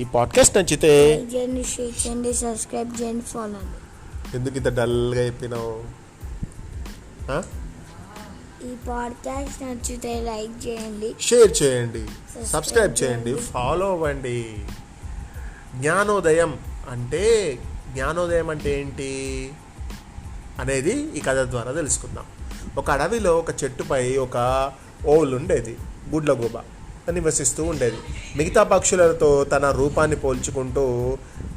ఈ పాడ్కాస్ట్ నచ్చితే లైక్ చేయండి, షేర్ చేయండి, సబ్స్క్రైబ్ చేయండి, ఫాలో అండి. ఎందుకు ఇంత డల్గా అయిపోయినావు? ఈ పాడ్కాస్ట్ నచ్చితే లైక్ చేయండి, షేర్ చేయండి, సబ్స్క్రైబ్ చేయండి, ఫాలో అవ్వండి. జ్ఞానోదయం అంటే ఏంటి అనేది ఈ కథ ద్వారా తెలుసుకుందాం. ఒక అడవిలో ఒక చెట్టుపై ఒక ఓవులు ఉండేది. గుడ్లగూబ నివసిస్తూ ఉండేది. మిగతా పక్షులతో తన రూపాన్ని పోల్చుకుంటూ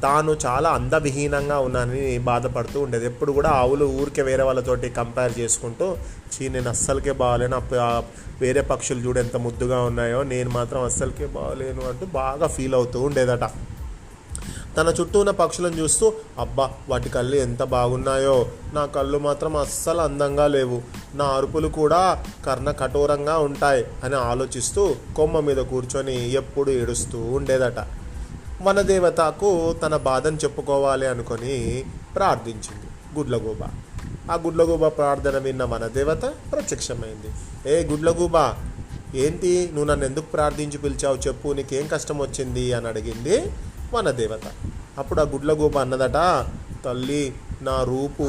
తాను చాలా అందవిహీనంగా ఉన్నానని బాధపడుతూ ఉండేది. ఎప్పుడు కూడా ఆవులు ఊరికే వేరే వాళ్ళతోటి కంపేర్ చేసుకుంటూ నేను అస్సలకే బాగాలేను, వేరే పక్షులు చూడు ఎంత ముద్దుగా ఉన్నాయో, నేను మాత్రం అస్సలకే బాగాలేను అంటూ బాగా ఫీల్ అవుతూ ఉండేదట. తన చుట్టూ ఉన్న పక్షులను చూస్తూ, అబ్బా వాటి కళ్ళు ఎంత బాగున్నాయో, నా కళ్ళు మాత్రం అస్సలు అందంగా లేవు, నా అరుపులు కూడా కర్ణ కఠోరంగా ఉంటాయి అని ఆలోచిస్తూ కొమ్మ మీద కూర్చొని ఎప్పుడు ఏడుస్తూ ఉండేదట. వనదేవతకు తన బాధను చెప్పుకోవాలి అనుకొని ప్రార్థించింది గుడ్లగూబ. ఆ గుడ్లగూబ ప్రార్థన విన్న వనదేవత ప్రత్యక్షమైంది. ఏ గుడ్లగూబ, ఏంటి నువ్వు నన్ను ఎందుకు ప్రార్థించి పిలిచావు, చెప్పు, నీకేం కష్టం వచ్చింది అని అడిగింది వనదేవత. అప్పుడు ఆ గుడ్లగూబ అన్నదట, తల్లి, నా రూపు,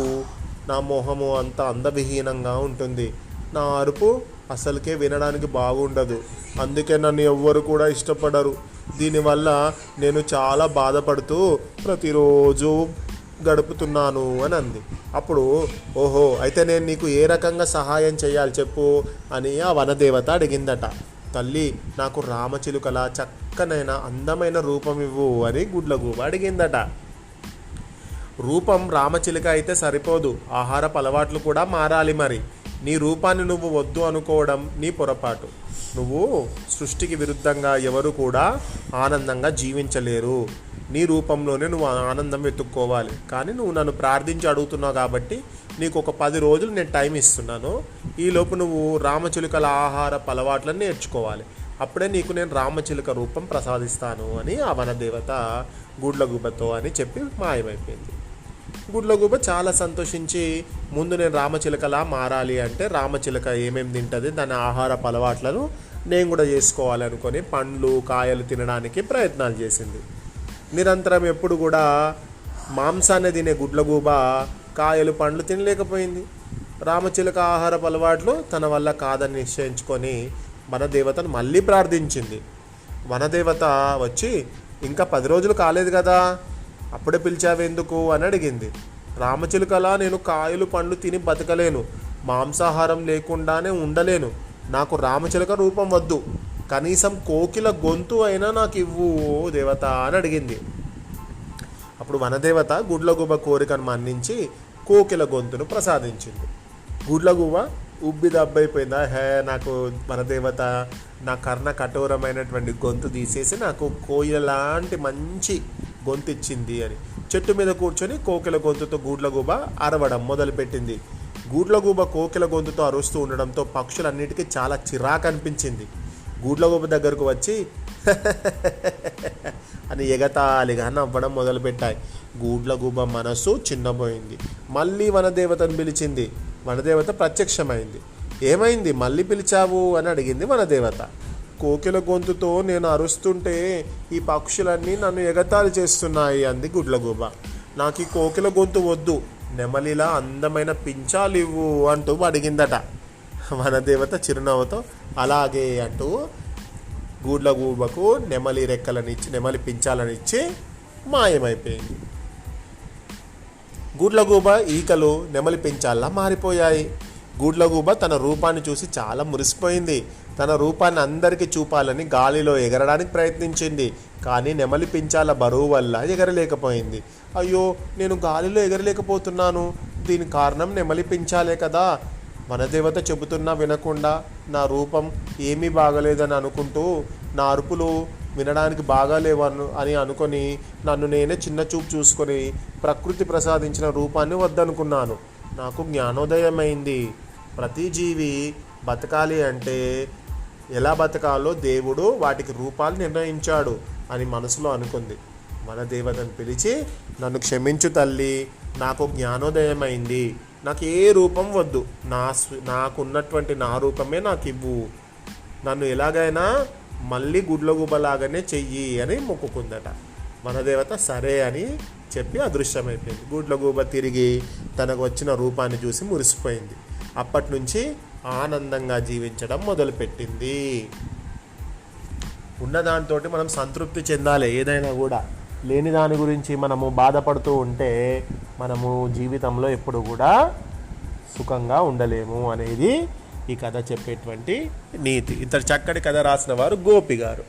నా మొహము అంత అందవిహీనంగా ఉంటుంది, నా అరుపు అసలుకే వినడానికి బాగుండదు, అందుకే నన్ను ఎవ్వరు కూడా ఇష్టపడరు, దీనివల్ల నేను చాలా బాధపడుతూ ప్రతిరోజు గడుపుతున్నాను అని అంది. అప్పుడు ఓహో, అయితే నేను నీకు ఏ రకంగా సహాయం చేయాలి చెప్పు అని ఆ వనదేవత అడిగిందట. తల్లి, నాకు రామచిలుకలా చక్కనైన అందమైన రూపం ఇవ్వు అని గుడ్లగూబ అడిగిందట. రూపం రామచిలుక అయితే సరిపోదు, ఆహారపు అలవాట్లు కూడా మారాలి. మరి నీ రూపాన్ని నువ్వు వద్దు అనుకోవడం నీ పొరపాటు. నువ్వు సృష్టికి విరుద్ధంగా ఎవరు కూడా ఆనందంగా జీవించలేరు. నీ రూపంలోనే నువ్వు ఆనందం వెతుక్కోవాలి. కానీ నువ్వు నన్ను ప్రార్థించి అడుగుతున్నావు కాబట్టి నీకు ఒక 10 రోజులు నేను టైం ఇస్తున్నాను. ఈలోపు నువ్వు రామచిలుకల ఆహార అలవాట్లను నేర్చుకోవాలి. అప్పుడే నీకు నేను రామచిలుక రూపం ప్రసాదిస్తాను అని ఆ వనదేవత గుడ్లగూబతో అని చెప్పి మాయమైపోయింది. గుడ్లగూబ చాలా సంతోషించి, ముందు నేను రామచిలుకలా మారాలి అంటే రామచిలుక ఏమేమి తింటుంది, దాని ఆహార అలవాట్లను నేను కూడా చేసుకోవాలి అనుకొని పండ్లు కాయలు తినడానికి ప్రయత్నాలు చేసింది. నిరంతరం ఎప్పుడు కూడా మాంసాన్ని తినే గుడ్లగూబ కాయలు పండ్లు తినలేకపోయింది. రామచిలుక ఆహార అలవాట్లు తన వల్ల కాదని నిశ్చయించుకొని వనదేవతను మళ్ళీ ప్రార్థించింది. వనదేవత వచ్చి, ఇంకా 10 రోజులు కాలేదు కదా, అప్పుడే పిలిచావెందుకు అని అడిగింది. రామచిలుకలా నేను కాయలు పండ్లు తిని బతకలేను, మాంసాహారం లేకుండానే ఉండలేను, నాకు రామచిలుక రూపం వద్దు, కనీసం కోకిల గొంతు అయినా నాకు ఇవ్వు దేవత అని అడిగింది. అప్పుడు వనదేవత గుడ్లగూబ కోరికను మన్నించి కోకిల గొంతును ప్రసాదించింది. గుడ్లగూబ ఉబ్బిదబ్బైపోయిందా, నాకు వనదేవత నా కర్ణ కఠోరమైనటువంటి గొంతు తీసేసి నాకు కోయిల లాంటి మంచి గొంతు ఇచ్చింది అని చెట్టు మీద కూర్చొని కోకిల గొంతుతో గుడ్లగూబ అరవడం మొదలుపెట్టింది. గుడ్లగూబ కోకిల గొంతుతో అరుస్తూ ఉండడంతో పక్షులన్నిటికీ చాలా చిరాకు అనిపించింది. గుడ్లగూబ దగ్గరకు వచ్చి అని ఎగతాళిగా నవ్వడం మొదలుపెట్టాయి. గుడ్లగూబ మనసు చిన్నపోయింది. మళ్ళీ వనదేవతను పిలిచింది. వనదేవత ప్రత్యక్షమైంది. ఏమైంది, మళ్ళీ పిలిచావు అని అడిగింది వనదేవత. కోకిల గొంతుతో నేను అరుస్తుంటే ఈ పక్షులన్నీ నన్ను ఎగతాళి చేస్తున్నాయి అంది గుడ్లగూబ. నాకు ఈ కోకిల గొంతు వద్దు, నెమలిలా అందమైన పించాలివ్వు అంటూ అడిగిందట. వనదేవత చిరునవ్వుతో అలాగే అంటూ గుడ్లగూబకు నెమలి రెక్కలనిచ్చి నెమలి పించాలనిచ్చి మాయమైపోయింది. గుడ్లగూబ ఈకలు నెమలి పించాల్లా మారిపోయాయి. గుడ్లగూబ తన రూపాన్ని చూసి చాలా మురిసిపోయింది. తన రూపాన్ని అందరికీ చూపాలని గాలిలో ఎగరడానికి ప్రయత్నించింది. కానీ నెమలి పించాల బరువు వల్ల ఎగరలేకపోయింది. అయ్యో, నేను గాలిలో ఎగరలేకపోతున్నాను, దీని కారణం నెమలి పించాలే కదా. వనదేవత చెబుతున్నా వినకుండా నా రూపం ఏమీ బాగలేదని అనుకుంటూ నా అరుపులు వినడానికి బాగాలేవను అని అనుకొని నన్ను నేనే చిన్న చూపు చూసుకొని ప్రకృతి ప్రసాదించిన రూపాన్ని వద్దనుకున్నాను. నాకు జ్ఞానోదయమైంది. ప్రతి జీవి బతకాలి అంటే ఎలా బతకాలో దేవుడు వాటికి రూపాలు నిర్ణయించాడు అని మనసులో అనుకుంది. వనదేవతను పిలిచి, నన్ను క్షమించు తల్లి, నాకు జ్ఞానోదయమైంది, నాకు ఏ రూపం వద్దు, నాకున్నటువంటి నా రూపమే నాకు ఇవ్వు, నన్ను ఎలాగైనా మళ్ళీ గుడ్లగూబలాగానే చెయ్యి అని మొక్కుకుందట. వనదేవత సరే అని చెప్పి అదృశ్యమైపోయింది. గుడ్లగూబ తిరిగి తనకు వచ్చిన రూపాన్ని చూసి మురిసిపోయింది. అప్పటి నుంచి ఆనందంగా జీవించడం మొదలుపెట్టింది. ఉన్నదానితో మనం సంతృప్తి చెందాలి. ఏదైనా కూడా లేని దాని గురించి మనము బాధపడుతూ ఉంటే మనము జీవితంలో ఎప్పుడు కూడా సుఖంగా ఉండలేము అనేది ఈ కథ చెప్పేటువంటి నీతి. ఇంత చక్కటి కథ రాసిన వారు గోపి గారు.